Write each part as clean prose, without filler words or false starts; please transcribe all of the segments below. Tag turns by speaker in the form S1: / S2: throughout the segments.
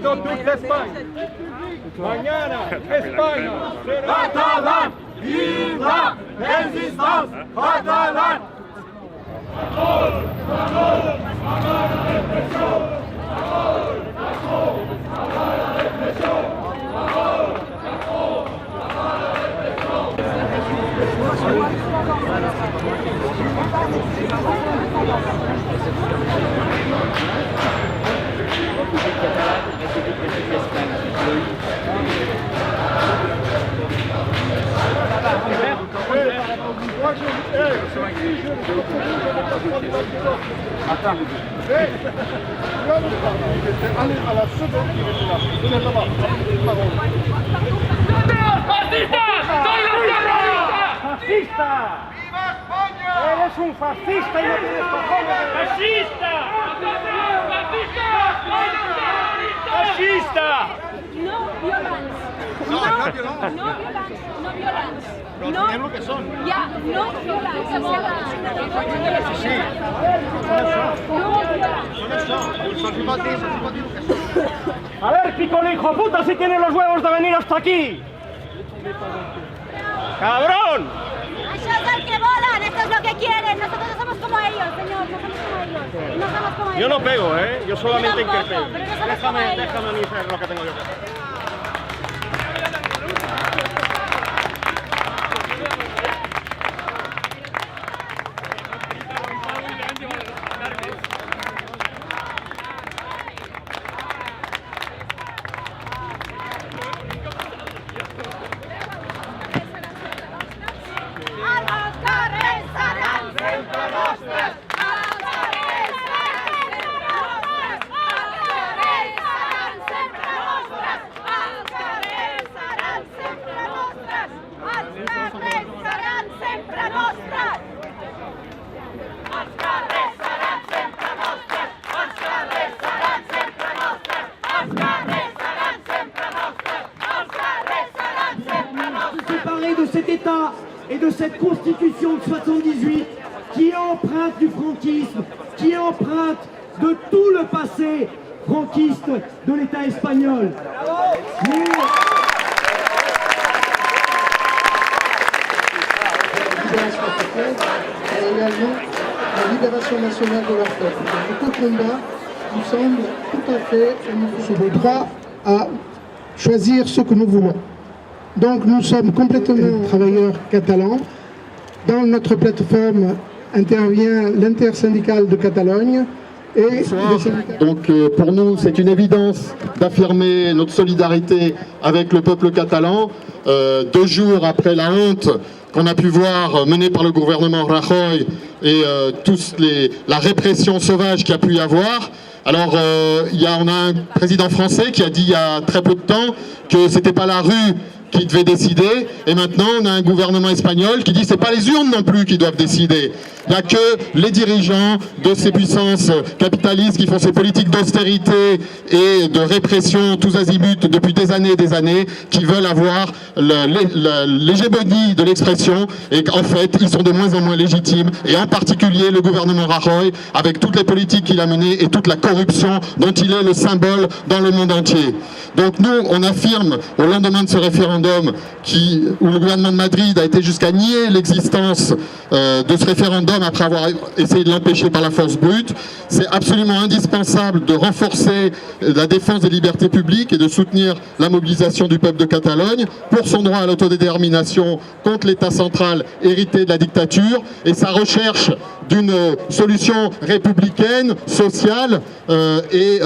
S1: dans toute l'Espagne. Mañana, España será catalán. ¡Viva resistance catalane!
S2: ¡Fascista! ¡Viva España! ¡Eres un fascista y no tienes cojones! ¡Fascista! ¡Fascista!
S3: No violence.
S1: No violence.
S3: No violence. No violence.
S1: No, es lo que son.
S3: Ya, no violence.
S1: Sí.
S3: No violence.
S2: A ver, Piccolo, hijo puta, si tienes los huevos de venir hasta aquí. ¡Cabrón!
S3: Això és el que volen, esto es lo que quieren. Nosotros no somos como ellos, señor. No somos como ellos. No somos como ellos.
S2: Yo no pego, ¿eh? Yo solamente
S3: Yo tampoco,
S2: interpelo.
S3: pero no somos como ellos.
S2: Déjame a mí hacer lo que tengo yo que hacer.
S4: De cet État et de cette Constitution de 78 qui est empreinte du franquisme, qui est empreinte de tout le passé franquiste de l'État espagnol. Mais...
S5: Et également la libération nationale de leur peuple. Donc, ce combat nous semble tout à fait sur le droit à choisir ce que nous voulons. Donc nous sommes complètement travailleurs catalans. Dans notre plateforme intervient l'intersyndicale de Catalogne. Et
S6: donc pour nous c'est une évidence d'affirmer notre solidarité avec le peuple catalan 2 jours après la honte qu'on a pu voir menée par le gouvernement Rajoy et la répression sauvage qu'il y a pu y avoir. Alors on a un président français qui a dit il y a très peu de temps que c'était pas la rue qui devait décider, et maintenant on a un gouvernement espagnol qui dit c'est pas les urnes non plus qui doivent décider. Il n'y a que les dirigeants de ces puissances capitalistes qui font ces politiques d'austérité et de répression tous azimuts depuis des années qui veulent avoir l'hégémonie de l'expression, et qu'en fait ils sont de moins en moins légitimes, et en particulier le gouvernement Rajoy avec toutes les politiques qu'il a menées et toute la corruption dont il est le symbole dans le monde entier. Donc nous on affirme au lendemain de ce référendum où le gouvernement de Madrid a été jusqu'à nier l'existence de ce référendum après avoir essayé de l'empêcher par la force brute. C'est absolument indispensable de renforcer la défense des libertés publiques et de soutenir la mobilisation du peuple de Catalogne pour son droit à l'autodétermination contre l'État central hérité de la dictature et sa recherche d'une solution républicaine, sociale et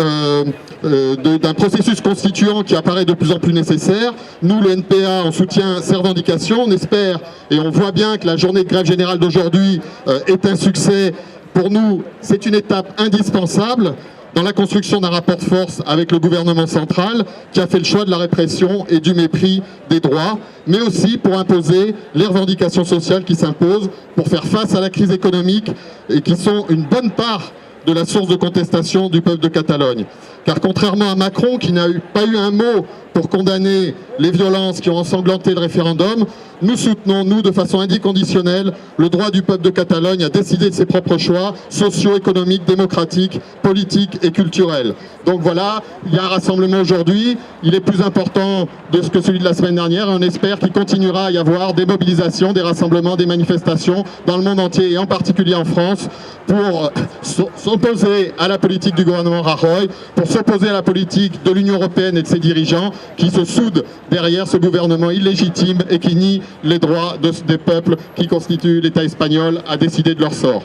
S6: d'un processus constituant qui apparaît de plus en plus nécessaire. Nous, le NPA, on soutient ces revendications. On espère et on voit bien que la journée de grève générale d'aujourd'hui est un succès. Pour nous, c'est une étape indispensable dans la construction d'un rapport de force avec le gouvernement central qui a fait le choix de la répression et du mépris des droits, mais aussi pour imposer les revendications sociales qui s'imposent pour faire face à la crise économique et qui sont une bonne part de la source de contestation du peuple de Catalogne. car contrairement à Macron, qui n'a pas eu un mot pour condamner les violences qui ont ensanglanté le référendum, nous soutenons, nous, de façon inconditionnelle, le droit du peuple de Catalogne à décider de ses propres choix sociaux, économiques, démocratiques, politiques et culturels. Donc voilà, il y a un rassemblement aujourd'hui, il est plus important que celui de la semaine dernière, et on espère qu'il continuera à y avoir des mobilisations, des rassemblements, des manifestations dans le monde entier et en particulier en France pour s'opposer à la politique du gouvernement Rajoy, pour s'opposer à la politique de l'Union européenne et de ses dirigeants qui se soudent derrière ce gouvernement illégitime et qui nie les droits des peuples qui constituent l'État espagnol à décider de leur sort.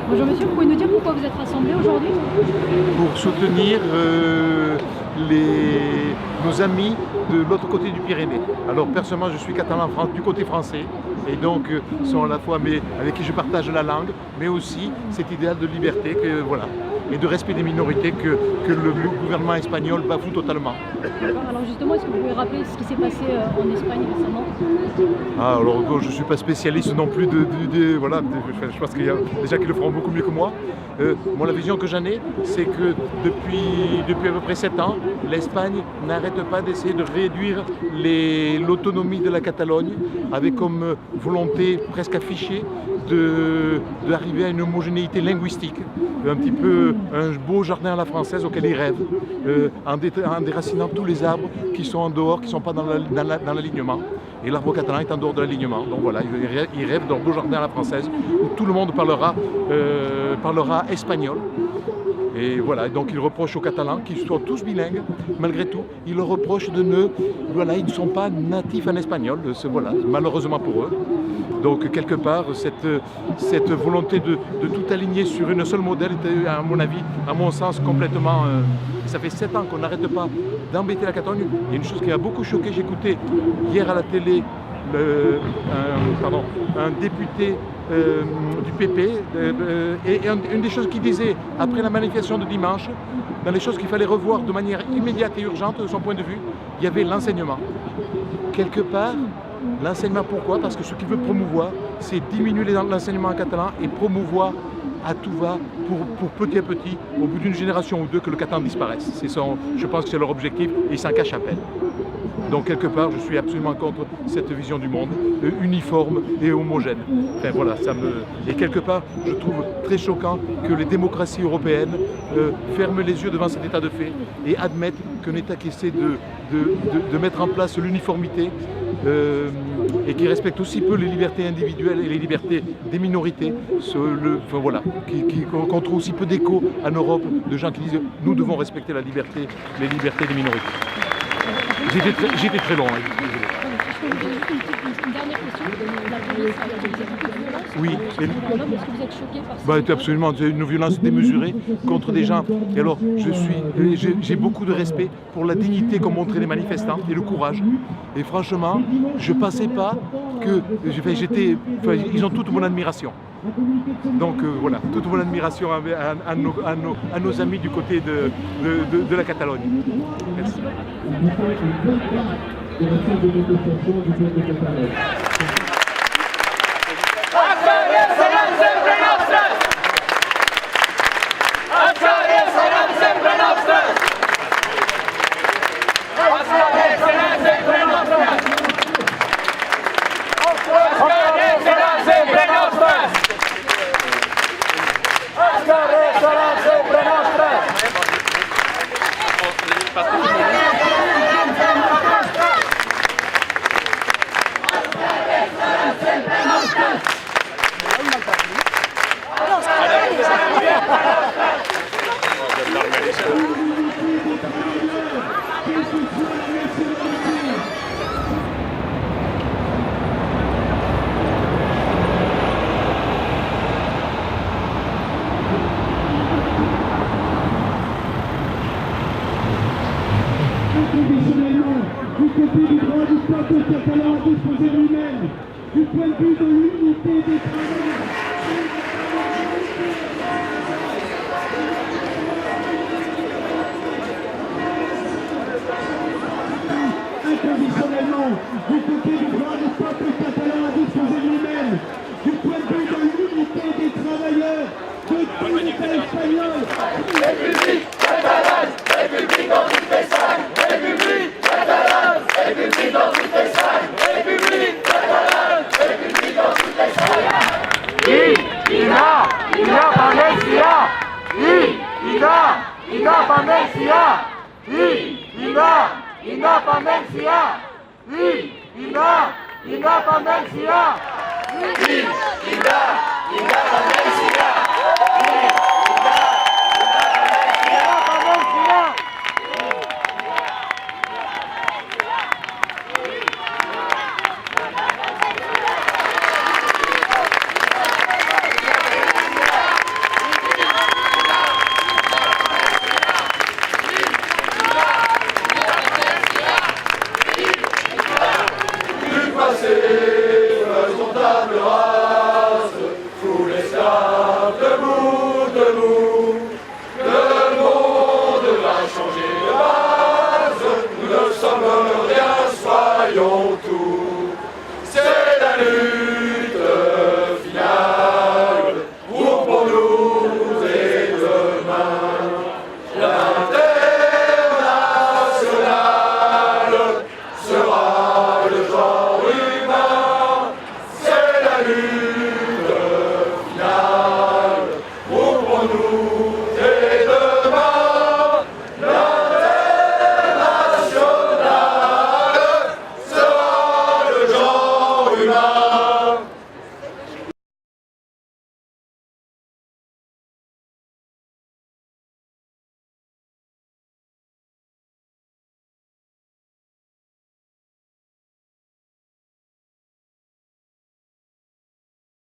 S7: Bonjour monsieur, vous pouvez nous dire pourquoi vous êtes rassemblés aujourd'hui?
S1: Pour soutenir nos amis de l'autre côté du Pyrénées. Alors personnellement, je suis catalan du côté français et donc sont à la fois avec qui je partage la langue, mais aussi cet idéal de liberté et de respect des minorités que le gouvernement espagnol bafoue totalement.
S7: Alors justement, est-ce que vous pouvez rappeler ce qui s'est passé en Espagne récemment?
S1: Alors je ne suis pas spécialiste non plus je pense qu'il y a des gens qui le feront beaucoup mieux que moi. Moi, la vision que j'en ai, c'est que depuis à peu près 7 ans, l'Espagne n'arrête pas d'essayer de réduire l'autonomie de la Catalogne avec comme volonté presque affichée d'arriver à une homogénéité linguistique, un petit peu un beau jardin à la française auquel ils rêvent, en déracinant tous les arbres qui sont en dehors, qui ne sont pas dans l'alignement. Et l'arbre catalan est en dehors de l'alignement. Donc voilà, ils rêvent d'un beau jardin à la française où tout le monde parlera espagnol. Et voilà, donc ils reprochent aux Catalans, qu'ils soient tous bilingues, malgré tout, ils leur reprochent ils ne sont pas natifs en espagnol, malheureusement pour eux. Donc quelque part, cette volonté de tout aligner sur une seule modèle est, à mon avis, à mon sens, complètement... ça fait 7 ans qu'on n'arrête pas d'embêter la Catalogne. Il y a une chose qui m'a beaucoup choqué, j'écoutais hier à la télé un député du PP et une des choses qu'il disait après la manifestation de dimanche, dans les choses qu'il fallait revoir de manière immédiate et urgente de son point de vue, il y avait l'enseignement. Quelque part, l'enseignement, pourquoi? Parce que ce qu'il veut promouvoir, c'est diminuer l'enseignement en catalan et promouvoir à tout va pour petit à petit, au bout d'une génération ou deux, que le catalan disparaisse. Je pense que c'est leur objectif et ils s'en cachent à peine. Donc quelque part, je suis absolument contre cette vision du monde uniforme et homogène. Enfin voilà, et quelque part, je trouve très choquant que les démocraties européennes ferment les yeux devant cet état de fait et admettent qu'un État qui essaie de mettre en place l'uniformité et qui respecte aussi peu les libertés individuelles et les libertés des minorités, qu'on trouve aussi peu d'écho en Europe de gens qui disent nous devons respecter les libertés des minorités. J'étais très long.
S7: Une dernière question. La police a utilisé beaucoup de violence.
S1: Oui.
S7: Est-ce que vous êtes choqué par ça?
S1: Absolument, c'est une violence démesurée contre des gens. Et alors, j'ai beaucoup de respect pour la dignité qu'ont montré les manifestants et le courage. Et franchement, je ne pensais pas que... ils ont toute mon admiration. Donc voilà, toute mon admiration à nos amis du côté de la Catalogne. Merci.
S4: Inconditionnellement, du côté du droit du peuple catalan à disposer lui-même, du point de vue de l'unité des travailleurs. Inconditionnellement, du côté du droit du peuple catalan. l'État espagnol.
S8: République catalane, République dans toutes les salles. République catalane, République dans toutes les salles. République catalane, République dans toutes les salles. Ina Valencia. Ina Valencia. Ina Valencia. Ina Valencia. Ina Valencia.